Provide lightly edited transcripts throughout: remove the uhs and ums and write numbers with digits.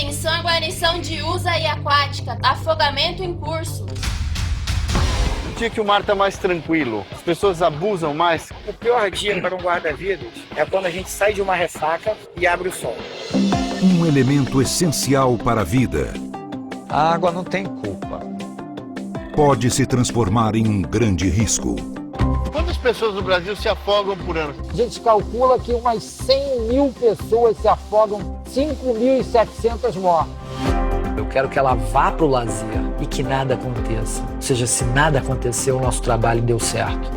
Atenção, guarnição de USA e aquática. Afogamento em curso. O dia que o mar está mais tranquilo, as pessoas abusam mais. O pior dia para um guarda-vidas é quando a gente sai de uma ressaca e abre o sol. Um elemento essencial para a vida. A água não tem culpa. Pode se transformar em um grande risco. Quantas pessoas no Brasil se afogam por ano? A gente calcula que umas 100 mil pessoas se afogam, 5.700 mortes. Eu quero que ela vá para o lazer e que nada aconteça. Ou seja, se nada acontecer, o nosso trabalho deu certo.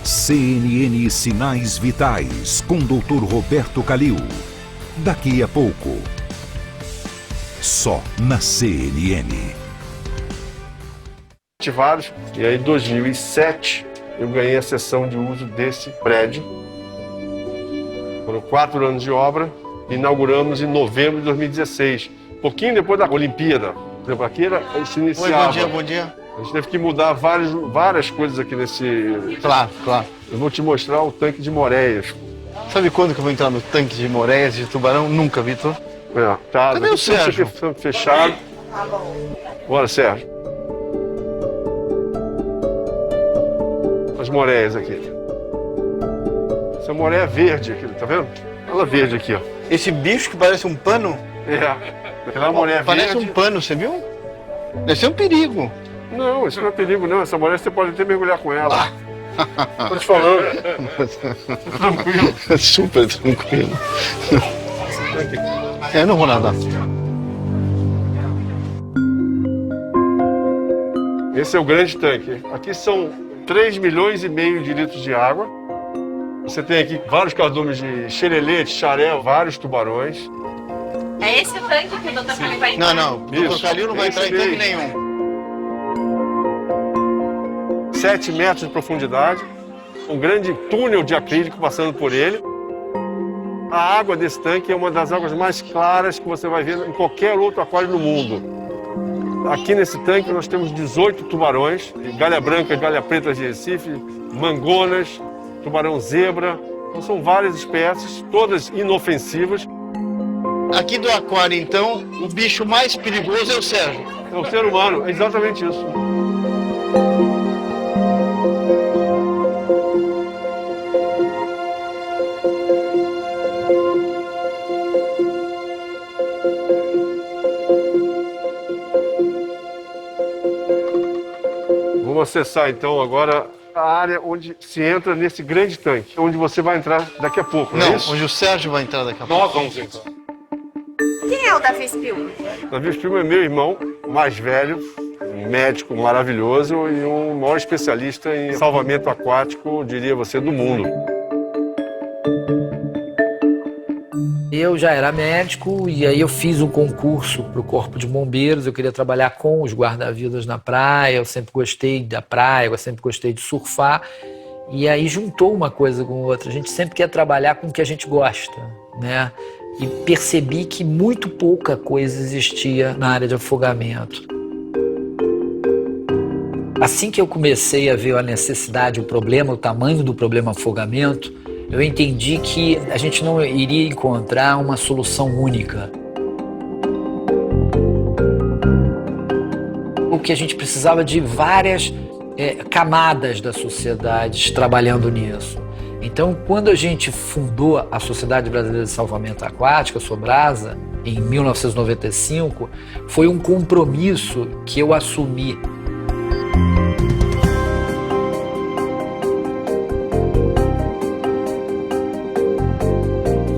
CNN Sinais Vitais, com Dr. Roberto Calil. Daqui a pouco. Só na CNN. Vários, e aí em 2007 eu ganhei a cessão de uso desse prédio. Foram 4 anos de obra, inauguramos em novembro de 2016, pouquinho depois da Olimpíada. Por exemplo, aqui se iniciava. Oi, bom dia. A gente teve que mudar várias coisas aqui nesse... Claro. Eu vou te mostrar o tanque de Moreias. Sabe quando que eu vou entrar no tanque de Moreias de Tubarão? Nunca, Vitor. Tá. Cadê o Sérgio? Fechado. Bora, Sérgio. As moreias aqui. Essa é moreia verde aqui, tá vendo? Ela verde aqui, ó. Esse bicho que parece um pano? Aquela moreia parece verde. Um pano, você viu? Deve ser um perigo. Não, isso não é perigo, não. Essa moreia você pode até mergulhar com ela. Tô te falando. Tranquilo. Super tranquilo. Eu não vou nadar. Esse é o grande tanque. Aqui são 3,5 milhões de litros de água. Você tem aqui vários cardumes de xerelê, de xaré, vários tubarões. É esse o tanque que o Dr. Calil vai entrar? Não. O Dr. Calil não vai entrar em tanque nenhum. 7 metros de profundidade. Um grande túnel de acrílico passando por ele. A água desse tanque é uma das águas mais claras que você vai ver em qualquer outro aquário no mundo. Aqui nesse tanque nós temos 18 tubarões, galha branca, galha preta de Recife, mangonas, tubarão zebra. Então são várias espécies, todas inofensivas. Aqui do aquário, então, o bicho mais perigoso é o Sérgio. É o ser humano, é exatamente isso. Vamos acessar então agora a área onde se entra nesse grande tanque, onde você vai entrar daqui a pouco, não é isso? Onde o Sérgio vai entrar daqui a pouco. Nós vamos entrar. Quem é o Davi Spilman? Davi Spilman é meu irmão mais velho, um médico maravilhoso e um maior especialista em salvamento aquático, diria você, do mundo. Eu já era médico e aí eu fiz um concurso para o Corpo de Bombeiros. Eu queria trabalhar com os guarda-vidas na praia, eu sempre gostei da praia, eu sempre gostei de surfar. E aí juntou uma coisa com outra. A gente sempre quer trabalhar com o que a gente gosta, né? E percebi que muito pouca coisa existia na área de afogamento. Assim que eu comecei a ver a necessidade, o problema, o tamanho do problema afogamento, eu entendi que a gente não iria encontrar uma solução única. O que a gente precisava de várias camadas da sociedade trabalhando nisso. Então, quando a gente fundou a Sociedade Brasileira de Salvamento Aquático, a Sobrasa, em 1995, foi um compromisso que eu assumi.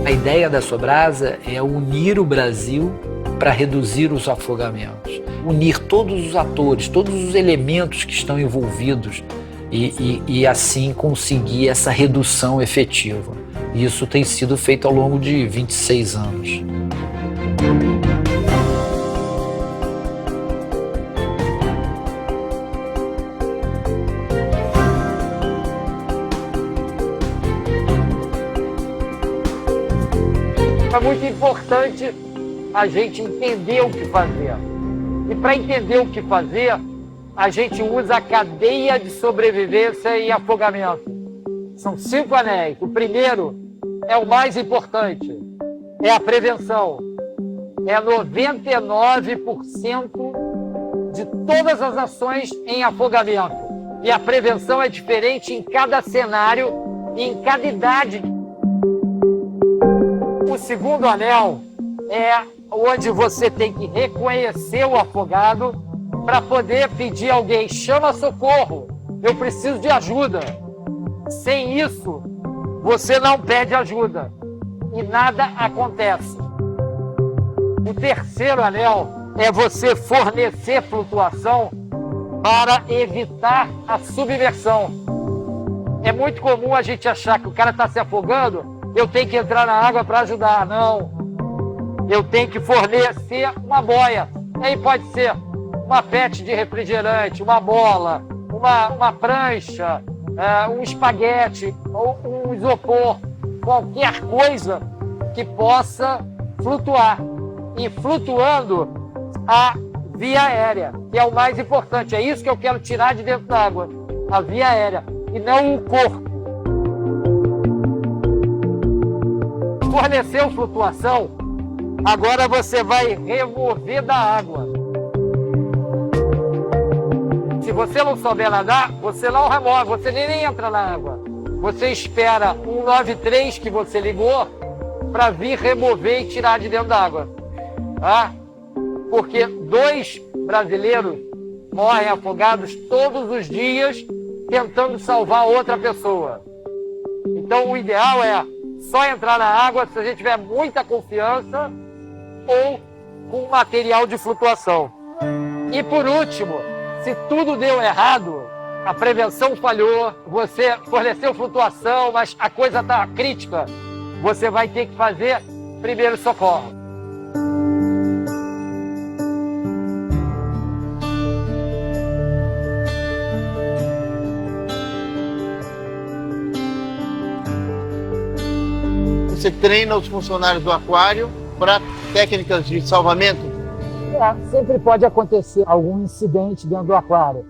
A ideia da Sobrasa é unir o Brasil para reduzir os afogamentos. Unir todos os atores, todos os elementos que estão envolvidos e assim conseguir essa redução efetiva. Isso tem sido feito ao longo de 26 anos. É muito importante a gente entender o que fazer. E para entender o que fazer, a gente usa a cadeia de sobrevivência e afogamento. São 5 anéis. O primeiro é o mais importante. é a prevenção. É 99% de todas as ações em afogamento. E a prevenção é diferente em cada cenário e em cada idade. O segundo anel é onde você tem que reconhecer o afogado para poder pedir a alguém, chama socorro, eu preciso de ajuda. Sem isso, você não pede ajuda e nada acontece. O terceiro anel é você fornecer flutuação para evitar a submersão. É muito comum a gente achar que o cara está se afogando, eu tenho que entrar na água para ajudar. Não. Eu tenho que fornecer uma boia. Aí pode ser uma PET de refrigerante, uma bola, uma prancha, um espaguete, ou um isopor, qualquer coisa que possa flutuar. E flutuando a via aérea, que é o mais importante. É isso que eu quero tirar de dentro da água, a via aérea, e não o corpo. Forneceu flutuação, agora você vai remover da água. Se você não souber nadar, você não remove, você nem entra na água. Você espera 193 que você ligou para vir remover e tirar de dentro da água. Tá? Porque 2 brasileiros morrem afogados todos os dias tentando salvar outra pessoa. Então o ideal é só entrar na água se a gente tiver muita confiança ou com material de flutuação. E por último, se tudo deu errado, a prevenção falhou, você forneceu flutuação, mas a coisa está crítica, você vai ter que fazer primeiro socorro. Você treina os funcionários do aquário para técnicas de salvamento? Sempre pode acontecer algum incidente dentro do aquário,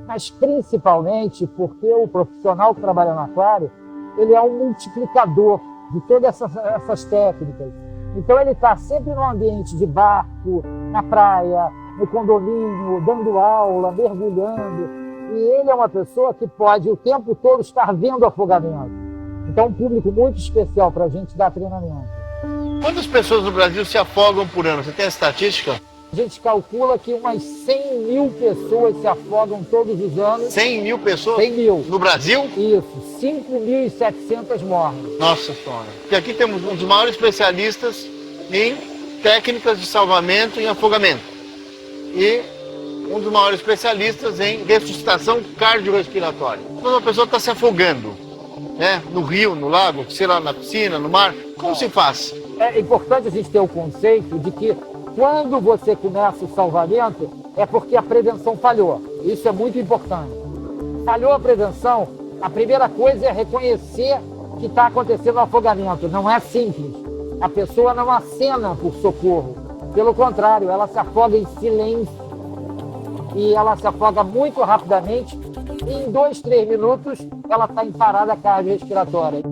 mas principalmente porque o profissional que trabalha no aquário, ele é um multiplicador de todas essas técnicas. Então ele está sempre no ambiente de barco, na praia, no condomínio, dando aula, mergulhando, e ele é uma pessoa que pode o tempo todo estar vendo afogamento. Então, é um público muito especial para a gente dar treinamento. Quantas pessoas no Brasil se afogam por ano? Você tem a estatística? A gente calcula que umas 100 mil pessoas se afogam todos os anos. 100 mil pessoas? 100 mil. No Brasil? Isso, 5.700 mortes. Nossa Senhora. Porque aqui temos um dos maiores especialistas em técnicas de salvamento e afogamento. E um dos maiores especialistas em ressuscitação cardiorrespiratória. Quando uma pessoa está se afogando, né, no rio, no lago, sei lá, na piscina, no mar, como se faz? É importante a gente ter o conceito de que quando você começa o salvamento é porque a prevenção falhou. Isso é muito importante. Falhou a prevenção, a primeira coisa é reconhecer que está acontecendo um afogamento. Não é simples. A pessoa não acena por socorro. Pelo contrário, ela se afoga em silêncio. E ela se afoga muito rapidamente. E em 2, 3 minutos, ela está em parada cardiorrespiratória.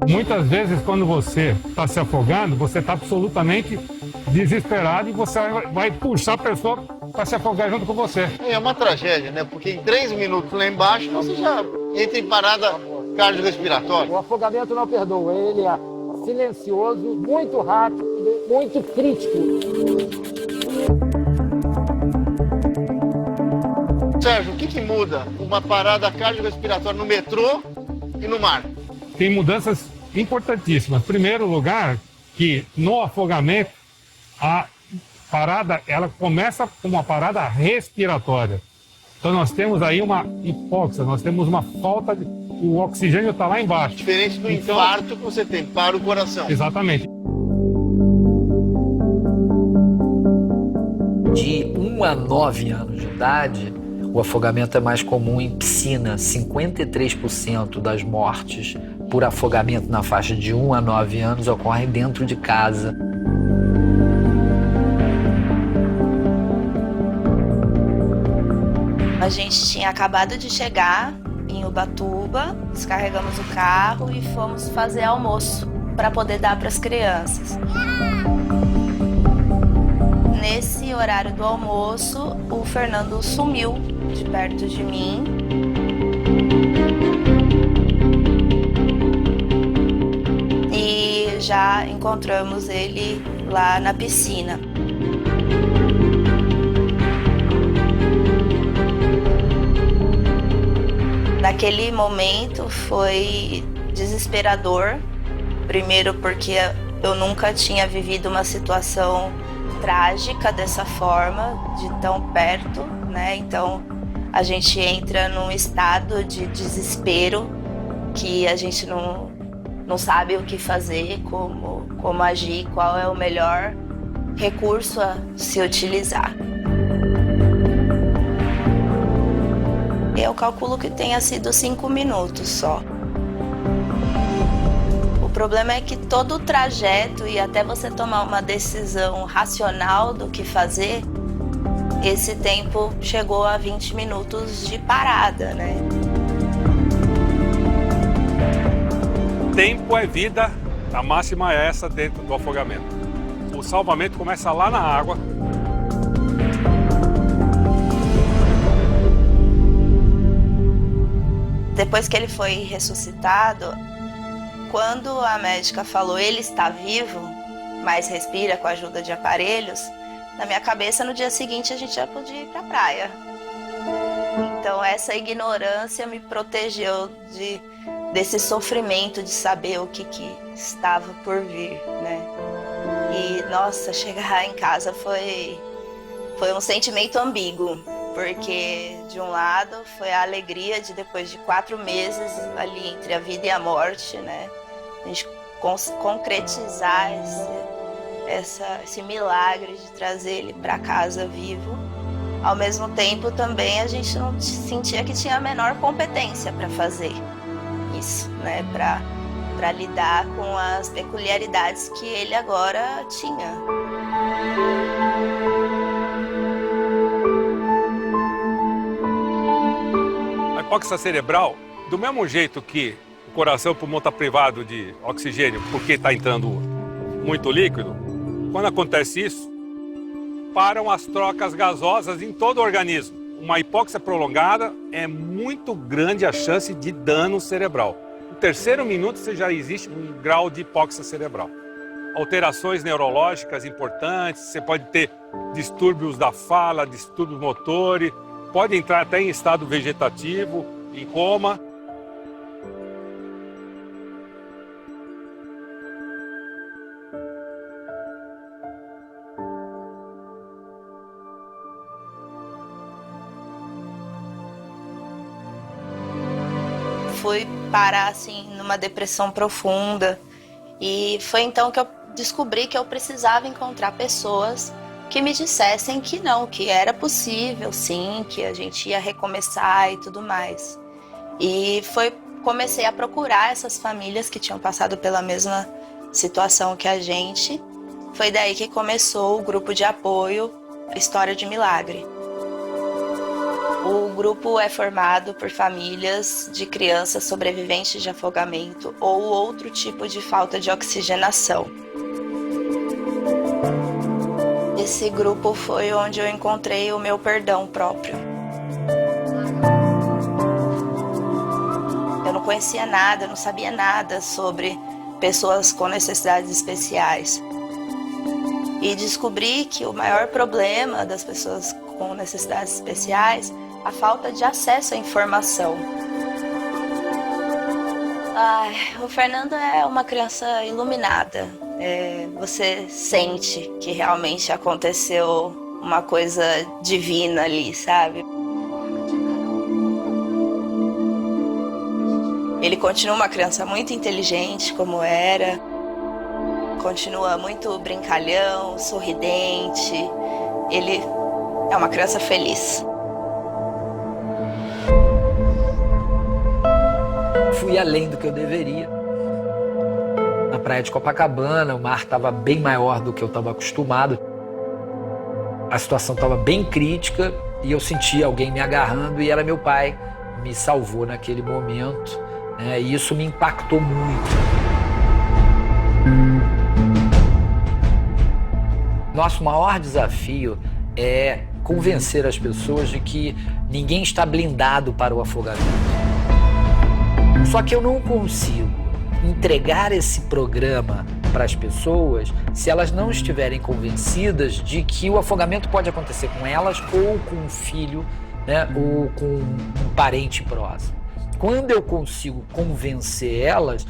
Muitas vezes, quando você está se afogando, você está absolutamente desesperado e você vai puxar a pessoa para se afogar junto com você. É uma tragédia, né? Porque em 3 minutos lá embaixo, você já entra em parada cardiorrespiratória. O afogamento não perdoa. Ele é silencioso, muito rápido, muito crítico. Sérgio, o que muda uma parada cardiorrespiratória no metrô e no mar? Tem mudanças importantíssimas. Em primeiro lugar, que no afogamento, a parada ela começa com uma parada respiratória. Então nós temos aí uma hipóxia, nós temos uma falta de... O oxigênio está lá embaixo. Diferente do infarto que você tem, para o coração. Exatamente. De 1 a 9 anos de idade, o afogamento é mais comum em piscina. 53% das mortes por afogamento na faixa de 1 a 9 anos ocorrem dentro de casa. A gente tinha acabado de chegar em Ubatuba, descarregamos o carro e fomos fazer almoço. para poder dar para as crianças. Nesse horário do almoço, o Fernando sumiu de perto de mim. E já encontramos ele lá na piscina. Naquele momento foi desesperador, primeiro porque eu nunca tinha vivido uma situação trágica dessa forma, de tão perto, né? Então a gente entra num estado de desespero que a gente não sabe o que fazer, como agir, qual é o melhor recurso a se utilizar. Eu calculo que tenha sido 5 minutos só. O problema é que todo o trajeto e até você tomar uma decisão racional do que fazer, esse tempo chegou a 20 minutos de parada, né? Tempo é vida, a máxima é essa dentro do afogamento. O salvamento começa lá na água. Depois que ele foi ressuscitado, quando a médica falou ele está vivo, mas respira com a ajuda de aparelhos, na minha cabeça no dia seguinte a gente já podia ir para a praia. Então essa ignorância me protegeu desse sofrimento de saber o que estava por vir, né? E nossa, chegar em casa foi um sentimento ambíguo. Porque, de um lado, foi a alegria de, depois de 4 meses ali entre a vida e a morte, né? A gente concretizar esse milagre de trazer ele para casa vivo. Ao mesmo tempo, também, a gente não sentia que tinha a menor competência para fazer isso, né? Para lidar com as peculiaridades que ele agora tinha. A hipóxia cerebral, do mesmo jeito que o coração e o pulmão está privado de oxigênio porque está entrando muito líquido, quando acontece isso, param as trocas gasosas em todo o organismo. Uma hipóxia prolongada é muito grande a chance de dano cerebral. No terceiro minuto você já existe um grau de hipóxia cerebral. Alterações neurológicas importantes, você pode ter distúrbios da fala, distúrbios motores, pode entrar até em estado vegetativo, em coma. Fui parar assim numa depressão profunda e foi então que eu descobri que eu precisava encontrar pessoas que me dissessem que não, que era possível, sim, que a gente ia recomeçar e tudo mais. E comecei a procurar essas famílias que tinham passado pela mesma situação que a gente. Foi daí que começou o grupo de apoio História de Milagre. O grupo é formado por famílias de crianças sobreviventes de afogamento ou outro tipo de falta de oxigenação. Esse grupo foi onde eu encontrei o meu perdão próprio. Eu não conhecia nada, não sabia nada sobre pessoas com necessidades especiais. E descobri que o maior problema das pessoas com necessidades especiais é a falta de acesso à informação. O Fernando é uma criança iluminada. Você sente que realmente aconteceu uma coisa divina ali, sabe? Ele continua uma criança muito inteligente, como era. Continua muito brincalhão, sorridente. Ele é uma criança feliz. Fui além do que eu deveria. Na praia de Copacabana, o mar estava bem maior do que eu estava acostumado. A situação estava bem crítica e eu senti alguém me agarrando e era meu pai. Me salvou naquele momento, né? E isso me impactou muito. Nosso maior desafio é convencer as pessoas de que ninguém está blindado para o afogamento. Só que eu não consigo entregar esse programa para as pessoas se elas não estiverem convencidas de que o afogamento pode acontecer com elas ou com um filho, né, ou com um parente próximo. Quando eu consigo convencer elas,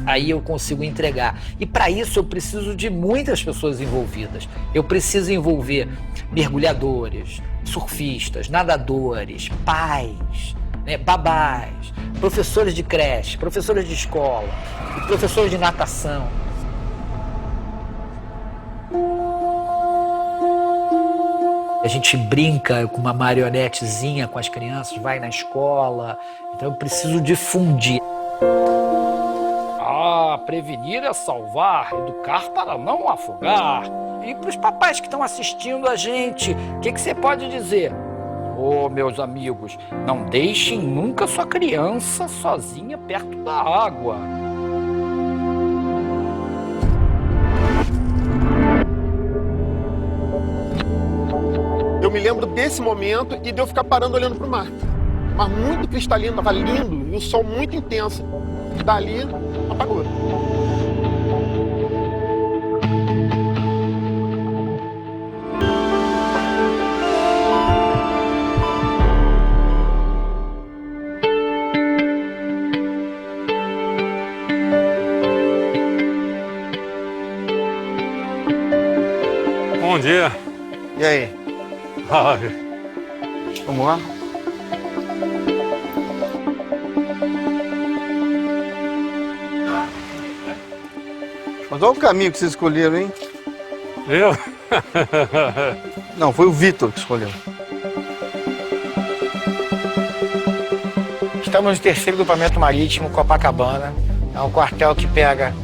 aí eu consigo entregar. E para isso eu preciso de muitas pessoas envolvidas. Eu preciso envolver mergulhadores, surfistas, nadadores, pais, né, babás, professores de creche, professores de escola, professores de natação. A gente brinca com uma marionetezinha com as crianças, vai na escola. Então eu preciso difundir. Prevenir é salvar, educar para não afogar. E para os papais que estão assistindo a gente, o que você pode dizer? Meus amigos, não deixem nunca sua criança sozinha perto da água. Eu me lembro desse momento e de eu ficar parando olhando para o mar. O mar muito cristalino, estava lindo e o sol muito intenso. Dali, apagou. Bom dia. E aí? Vamos lá? Mas olha o caminho que vocês escolheram, hein? Eu? Não, foi o Vitor que escolheu. Estamos no 3º Grupamento Marítimo, Copacabana. É um quartel que pega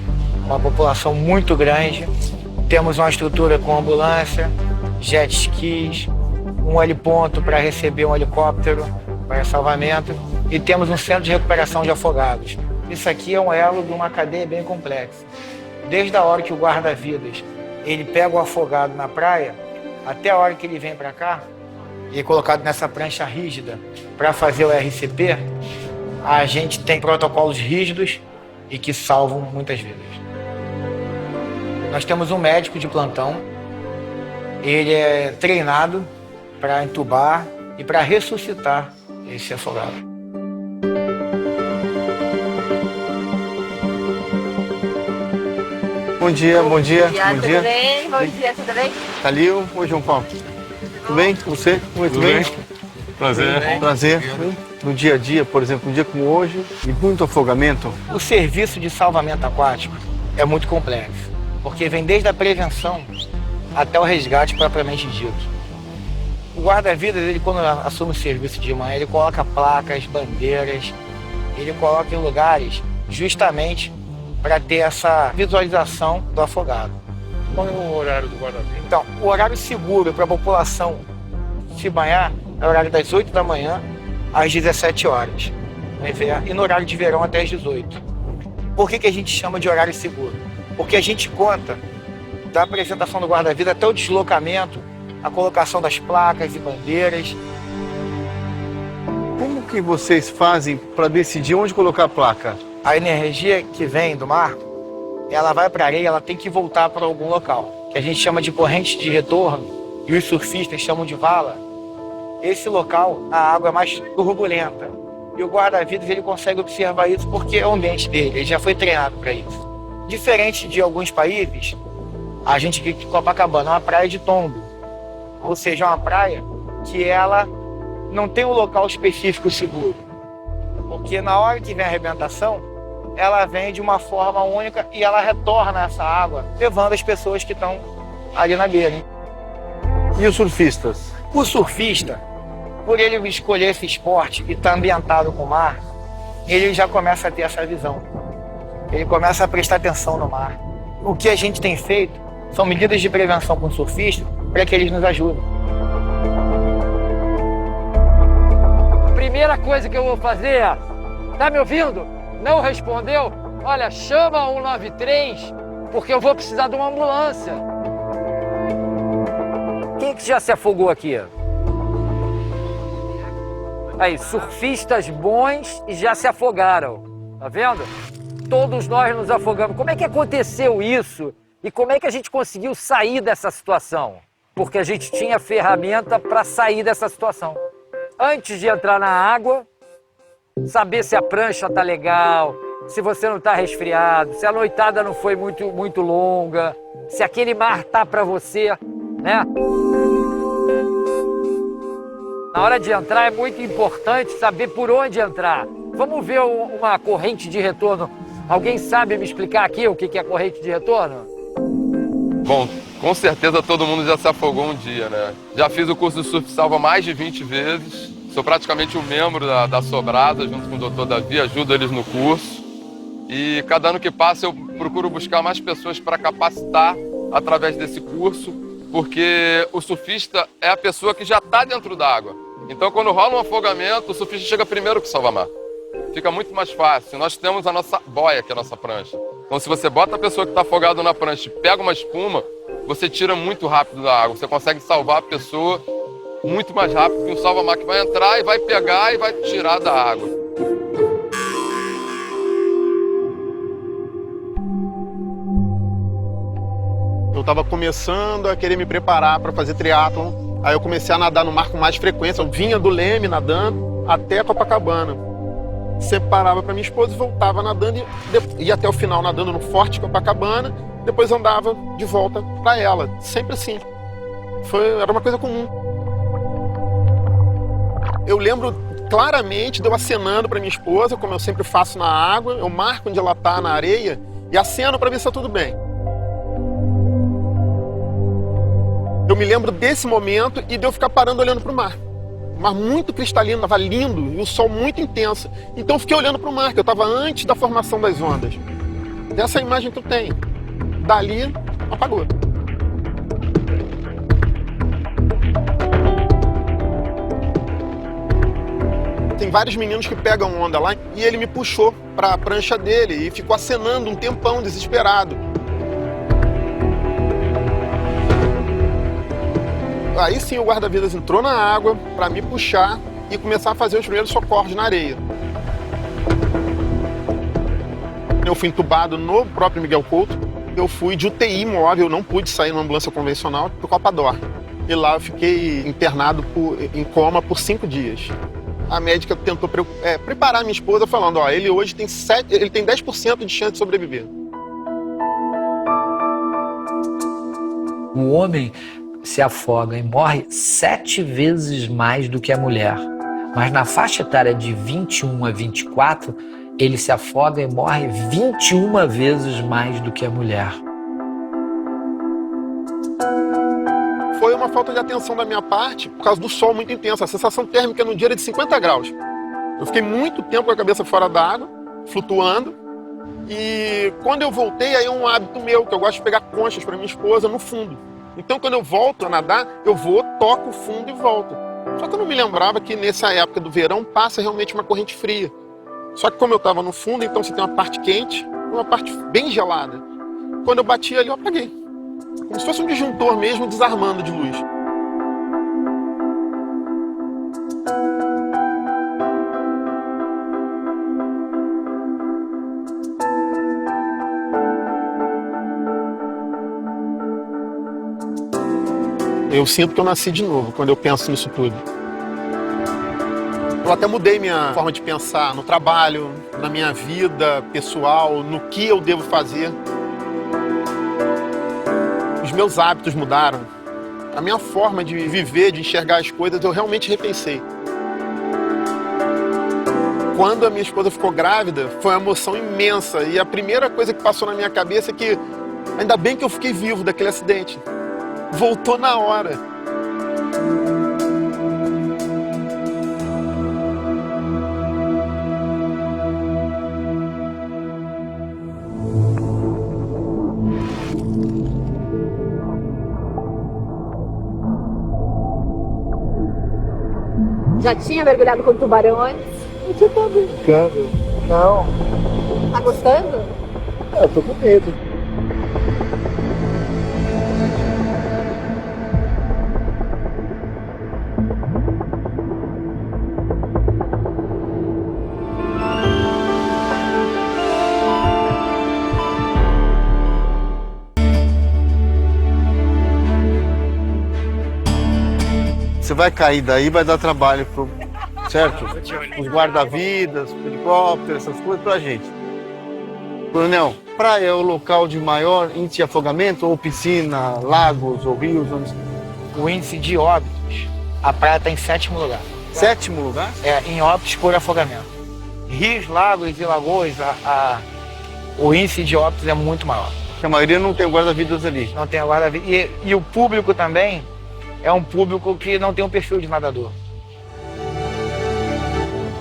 uma população muito grande. Temos uma estrutura com ambulância, jet skis, um heliponto para receber um helicóptero para salvamento e temos um centro de recuperação de afogados. Isso aqui é um elo de uma cadeia bem complexa. Desde a hora que o guarda-vidas ele pega o afogado na praia, até a hora que ele vem para cá e é colocado nessa prancha rígida para fazer o RCP, a gente tem protocolos rígidos e que salvam muitas vidas. Nós temos um médico de plantão, ele é treinado para entubar e para ressuscitar esse afogado. Bom dia, bom dia. Bom dia. Tudo bem? Bom dia, tudo bem? Calil, oi João Paulo. Tudo bem com você? Muito bem? Prazer. Prazer. No dia a dia, por exemplo, um dia como hoje, e muito afogamento. O serviço de salvamento aquático é muito complexo, porque vem desde a prevenção até o resgate propriamente dito. O guarda-vidas, ele quando assume o serviço de manhã, ele coloca placas, bandeiras, ele coloca em lugares justamente para ter essa visualização do afogado. Qual é o horário do guarda-vidas? Então, o horário seguro para a população se banhar é o horário das 8 da manhã às 17 horas, no inverno, e no horário de verão até às 18. Por que a gente chama de horário seguro? Porque a gente conta da apresentação do guarda-vidas até o deslocamento, a colocação das placas e bandeiras. Como que vocês fazem para decidir onde colocar a placa? A energia que vem do mar, ela vai para a areia, ela tem que voltar para algum local, que a gente chama de corrente de retorno, e os surfistas chamam de vala. Esse local, a água é mais turbulenta. E o guarda-vidas ele consegue observar isso porque é o ambiente dele, ele já foi treinado para isso. Diferente de alguns países, a gente aqui de Copacabana é uma praia de tombo. Ou seja, é uma praia que ela não tem um local específico seguro. Porque na hora que vem a arrebentação, ela vem de uma forma única e ela retorna essa água, levando as pessoas que estão ali na beira. Hein? E os surfistas? O surfista, por ele escolher esse esporte e estar ambientado com o mar, ele já começa a ter essa visão. Ele começa a prestar atenção no mar. O que a gente tem feito são medidas de prevenção com o surfista para que eles nos ajudem. Primeira coisa que eu vou fazer é, tá me ouvindo? Não respondeu? Olha, chama 193 porque eu vou precisar de uma ambulância. Quem é que já se afogou aqui? Aí, surfistas bons e já se afogaram, tá vendo? Todos nós nos afogamos. Como é que aconteceu isso e como é que a gente conseguiu sair dessa situação? Porque a gente tinha ferramenta para sair dessa situação. Antes de entrar na água, saber se a prancha tá legal, se você não tá resfriado, se a noitada não foi muito longa, se aquele mar tá para você, né? Na hora de entrar é muito importante saber por onde entrar. Vamos ver uma corrente de retorno. Alguém sabe me explicar aqui o que é corrente de retorno? Bom, com certeza todo mundo já se afogou um dia, né? Já fiz o curso de surf salva mais de 20 vezes. Sou praticamente um membro da Sobrasa, junto com o Dr. Davi, ajudo eles no curso. E cada ano que passa eu procuro buscar mais pessoas para capacitar através desse curso, porque o surfista é a pessoa que já está dentro da água. Então, quando rola um afogamento, o surfista chega primeiro que o salva-mar. Fica muito mais fácil. Nós temos a nossa boia, que é a nossa prancha. Então, se você bota a pessoa que está afogada na prancha e pega uma espuma, você tira muito rápido da água. Você consegue salvar a pessoa muito mais rápido que um salva-mar que vai entrar e vai pegar e vai tirar da água. Eu estava começando a querer me preparar para fazer triatlon. Aí eu comecei a nadar no mar com mais frequência. Eu vinha do Leme nadando até Copacabana. Sempre parava para minha esposa e voltava nadando e ia até o final nadando no Forte Copacabana. Depois andava de volta para ela. Sempre assim. Era uma coisa comum. Eu lembro claramente de eu acenando para minha esposa, como eu sempre faço na água. Eu marco onde ela está na areia e aceno para ver se está tudo bem. Eu me lembro desse momento e de eu ficar parando olhando para o mar. O mar muito cristalino, estava lindo e o sol muito intenso. Então eu fiquei olhando para o mar, que eu estava antes da formação das ondas. Essa imagem que eu tenho. Dali, apagou. Tem vários meninos que pegam onda lá e ele me puxou para a prancha dele e ficou acenando um tempão, desesperado. Aí sim o guarda-vidas entrou na água para me puxar e começar a fazer os primeiros socorros na areia. Eu fui entubado no próprio Miguel Couto. Eu fui de UTI móvel, não pude sair numa ambulância convencional para o Copador. E lá eu fiquei internado em coma por 5 dias. A médica tentou preparar minha esposa falando, ó, ele hoje tem 10% de chance de sobreviver. O homem se afoga e morre 7 vezes mais do que a mulher. Mas na faixa etária de 21 a 24, ele se afoga e morre 21 vezes mais do que a mulher. Foi uma falta de atenção da minha parte por causa do sol muito intenso. A sensação térmica no dia era de 50 graus. Eu fiquei muito tempo com a cabeça fora da água, flutuando. E quando eu voltei, aí é um hábito meu, que eu gosto de pegar conchas para minha esposa no fundo. Então, quando eu volto a nadar, eu vou, toco o fundo e volto. Só que eu não me lembrava que nessa época do verão passa realmente uma corrente fria. Só que como eu estava no fundo, então você tem uma parte quente e uma parte bem gelada. Quando eu bati ali, eu apaguei. Como se fosse um disjuntor mesmo, desarmando de luz. Eu sinto que eu nasci de novo quando eu penso nisso tudo. Eu até mudei minha forma de pensar no trabalho, na minha vida pessoal, no que eu devo fazer. Os meus hábitos mudaram. A minha forma de viver, de enxergar as coisas, eu realmente repensei. Quando a minha esposa ficou grávida, foi uma emoção imensa. E a primeira coisa que passou na minha cabeça é que ainda bem que eu fiquei vivo daquele acidente. Voltou na hora. Já tinha mergulhado com tubarão antes? Você tá brincando? Não. Tá gostando? Eu tô com medo. Você vai cair daí, vai dar trabalho pro, certo? Os guarda-vidas, helicóptero, essas coisas pra gente. Coronel, praia é o local de maior índice de afogamento, ou piscina, lagos ou rios? O índice de óbitos, a praia está em 7º lugar. 7º lugar? É, em óbitos por afogamento. Rios, lagos e lagoas, o índice de óbitos é muito maior. Porque a maioria não tem guarda-vidas ali. Não tem guarda-vidas. E o público também é um público que não tem um perfil de nadador.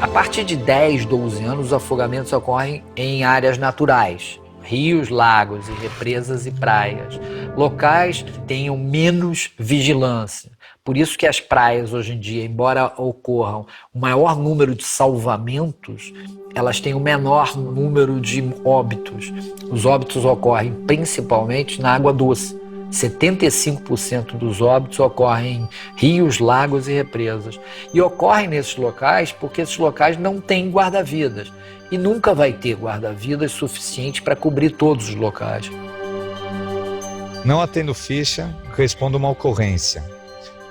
A partir de 10, 12 anos, os afogamentos ocorrem em áreas naturais. Rios, lagos e represas e praias. Locais que tenham menos vigilância. Por isso que as praias hoje em dia, embora ocorram o maior número de salvamentos, elas têm o menor número de óbitos. Os óbitos ocorrem principalmente na água doce. 75% dos óbitos ocorrem em rios, lagos e represas. E ocorrem nesses locais porque esses locais não têm guarda-vidas. E nunca vai ter guarda-vidas suficiente para cobrir todos os locais. Não atendo ficha, respondo uma ocorrência.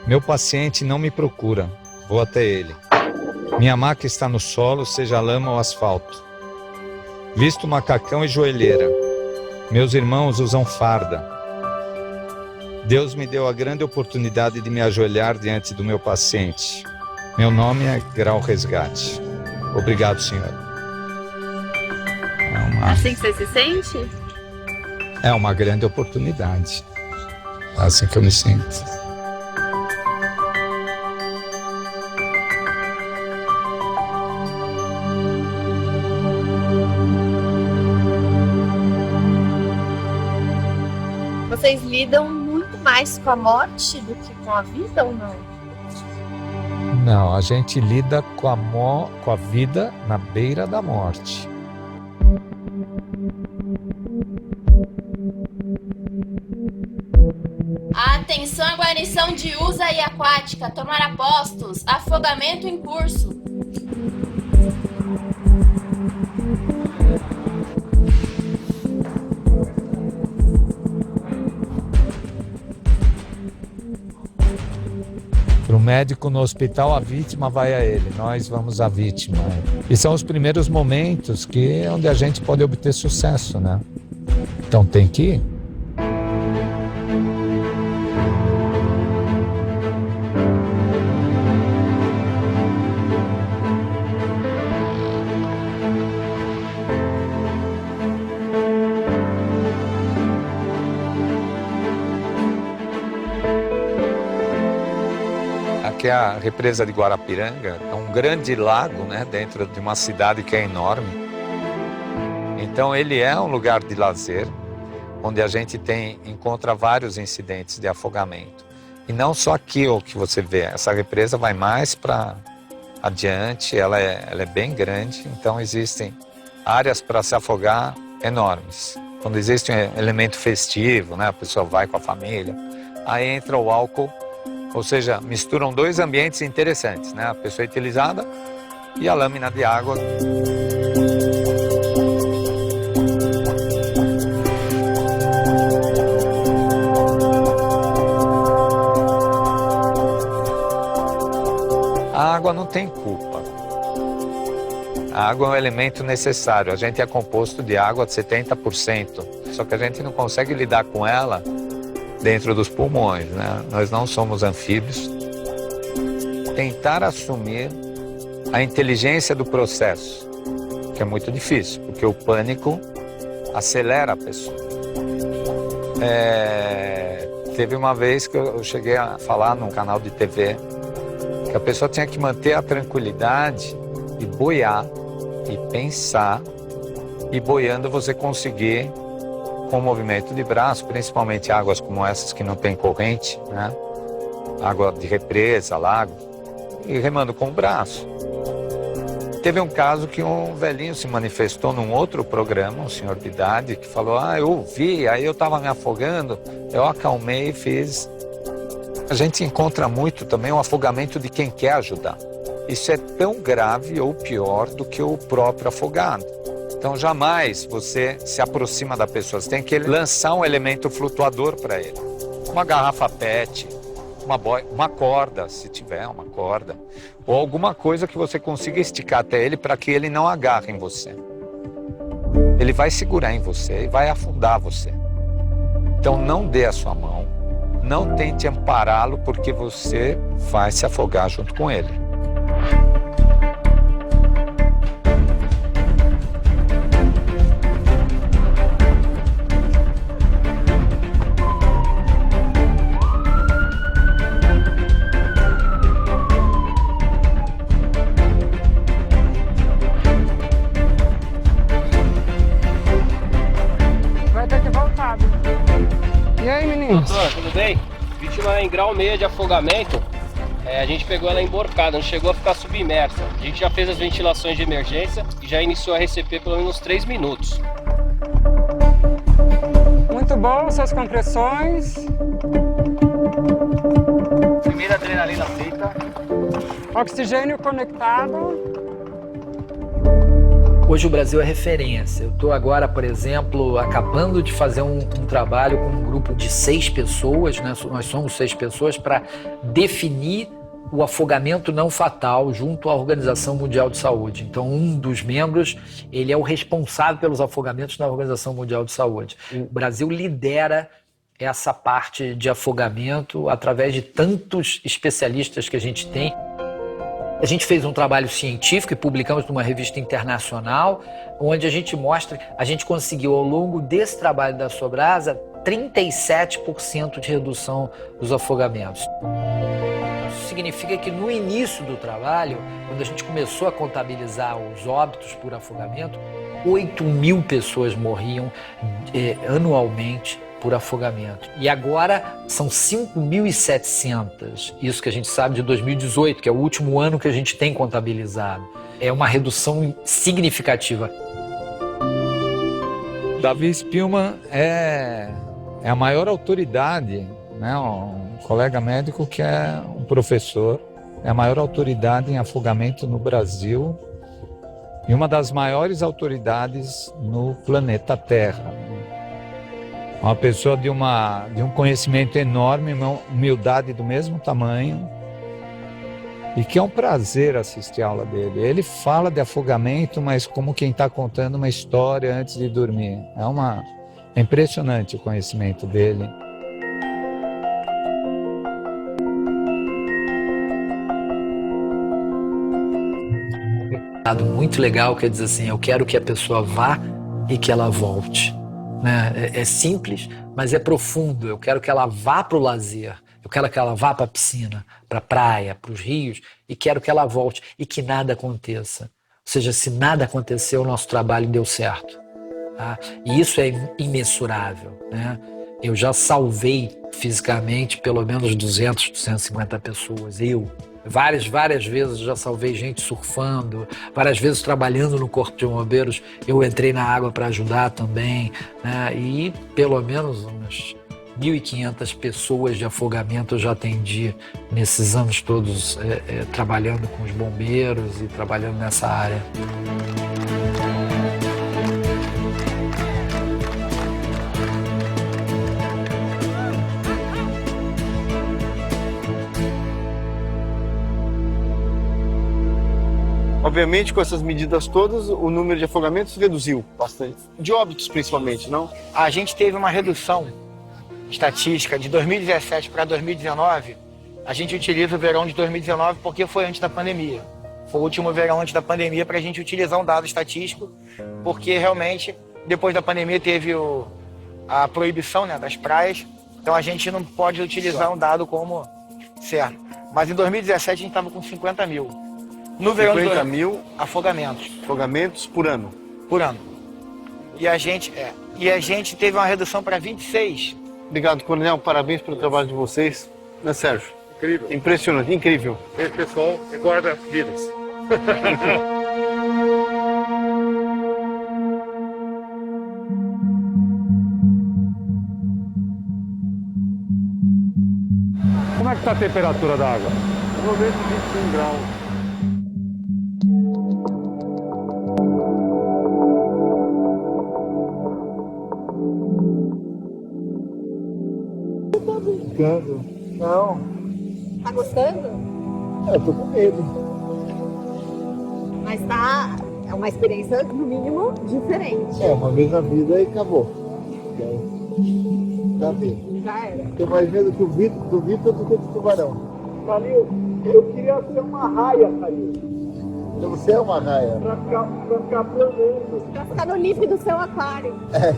Meu paciente não me procura, vou até ele. Minha maca está no solo, seja lama ou asfalto. Visto macacão e joelheira. Meus irmãos usam farda. Deus me deu a grande oportunidade de me ajoelhar diante do meu paciente. Meu nome é Grau Resgate. Obrigado, senhor. Assim que você se sente? É uma grande oportunidade. É assim que eu me sinto. Vocês lidam muito mais com a morte do que com a vida ou não? Não, a gente lida com a vida na beira da morte. Atenção, guarnição de USA e aquática, tomar apostos, afogamento em curso. Para o médico no hospital, a vítima vai a ele, nós vamos à vítima. E são os primeiros momentos onde a gente pode obter sucesso, né? Então tem que ir. Que é a represa de Guarapiranga, é um grande lago, né, dentro de uma cidade que é enorme. Então ele é um lugar de lazer, onde a gente encontra vários incidentes de afogamento. E não só aqui o que você vê, essa represa vai mais para adiante, ela é bem grande, então existem áreas para se afogar enormes. Quando existe um elemento festivo, né, a pessoa vai com a família, aí entra o álcool. Ou seja, misturam dois ambientes interessantes, né? A pessoa etilizada e a lâmina de água. A água não tem culpa. A água é um elemento necessário. A gente é composto de água de 70%. Só que a gente não consegue lidar com ela dentro dos pulmões, né? Nós não somos anfíbios. Tentar assumir a inteligência do processo, que é muito difícil, porque o pânico acelera a pessoa. Teve uma vez que eu cheguei a falar num canal de TV que a pessoa tinha que manter a tranquilidade e boiar e pensar, e boiando você conseguir, com o movimento de braço, principalmente águas como essas que não tem corrente, né? Água de represa, lago, e remando com o braço. teve um caso que um velhinho se manifestou num outro programa, um senhor de idade, que falou, eu ouvi, aí eu estava me afogando, eu acalmei e fiz. A gente encontra muito também o afogamento de quem quer ajudar. Isso é tão grave ou pior do que o próprio afogado. Então jamais você se aproxima da pessoa, você tem que lançar um elemento flutuador para ele. Uma garrafa PET, uma corda, se tiver uma corda, ou alguma coisa que você consiga esticar até ele para que ele não agarre em você. Ele vai segurar em você e vai afundar você. Então não dê a sua mão, não tente ampará-lo porque você vai se afogar junto com ele. E aí, meninos? Doutor, tudo bem? Vítima em grau 6 de afogamento. A gente pegou ela emborcada, não chegou a ficar submersa. A gente já fez as ventilações de emergência e já iniciou a RCP pelo menos 3 minutos. Muito bom, suas compressões. Primeira adrenalina feita. Oxigênio conectado. Hoje o Brasil é referência. Eu estou agora, por exemplo, acabando de fazer um trabalho com um grupo de 6 pessoas, né? Nós somos 6 pessoas, para definir o afogamento não fatal junto à Organização Mundial de Saúde. Então, um dos membros, ele é o responsável pelos afogamentos na Organização Mundial de Saúde. O Brasil lidera essa parte de afogamento através de tantos especialistas que a gente tem. A gente fez um trabalho científico e publicamos numa revista internacional, onde a gente mostra, a gente conseguiu ao longo desse trabalho da Sobrasa 37% de redução dos afogamentos. Isso significa que no início do trabalho, quando a gente começou a contabilizar os óbitos por afogamento, 8.000 pessoas morriam anualmente por afogamento. E agora são 5.700, isso que a gente sabe de 2018, que é o último ano que a gente tem contabilizado. É uma redução significativa. Davi Spillman é a maior autoridade, né? Um colega médico que é um professor, é a maior autoridade em afogamento no Brasil e uma das maiores autoridades no planeta Terra. Uma pessoa de um conhecimento enorme, uma humildade do mesmo tamanho, e que é um prazer assistir a aula dele. Ele fala de afogamento, mas como quem está contando uma história antes de dormir. É impressionante o conhecimento dele. Muito legal, quer dizer assim, eu quero que a pessoa vá e que ela volte. Né? É simples, mas é profundo. Eu quero que ela vá para o lazer, eu quero que ela vá para a piscina, para a praia, para os rios, e quero que ela volte e que nada aconteça. Ou seja, se nada aconteceu, o nosso trabalho deu certo. Tá? E isso é imensurável. Né? Eu já salvei fisicamente pelo menos 200, 250 pessoas. Várias vezes eu já salvei gente surfando, várias vezes trabalhando no Corpo de Bombeiros, eu entrei na água para ajudar também, né? E pelo menos umas 1.500 pessoas de afogamento eu já atendi nesses anos todos trabalhando com os bombeiros e trabalhando nessa área. Obviamente, com essas medidas todas, o número de afogamentos reduziu bastante. De óbitos, principalmente, não? A gente teve uma redução estatística de 2017 para 2019. A gente utiliza o verão de 2019 porque foi antes da pandemia. Foi o último verão antes da pandemia para a gente utilizar um dado estatístico, porque realmente, depois da pandemia, teve a proibição, né, das praias. Então a gente não pode utilizar um dado como certo. Mas em 2017 a gente estava com 50 mil. No verão 50 mil afogamentos. Afogamentos por ano. Por ano. E a gente teve uma redução para 26. Obrigado, Coronel. Parabéns pelo trabalho de vocês. Né, Sérgio? Incrível. Impressionante, incrível. Esse pessoal recorda vidas. Como é que está a temperatura da água? Normalmente 21 graus. Tá brincando? Não. Tá gostando? Eu tô com medo. Mas tá. É uma experiência, no mínimo, diferente. É, uma vez na vida e acabou. Tá vendo? Já era. Tenho mais medo do Vitor do que do tubarão. Calil, eu queria ser uma raia, Calil. Então você é uma raia? Pra ficar planando. Pra ficar no líquido do seu aquário. É.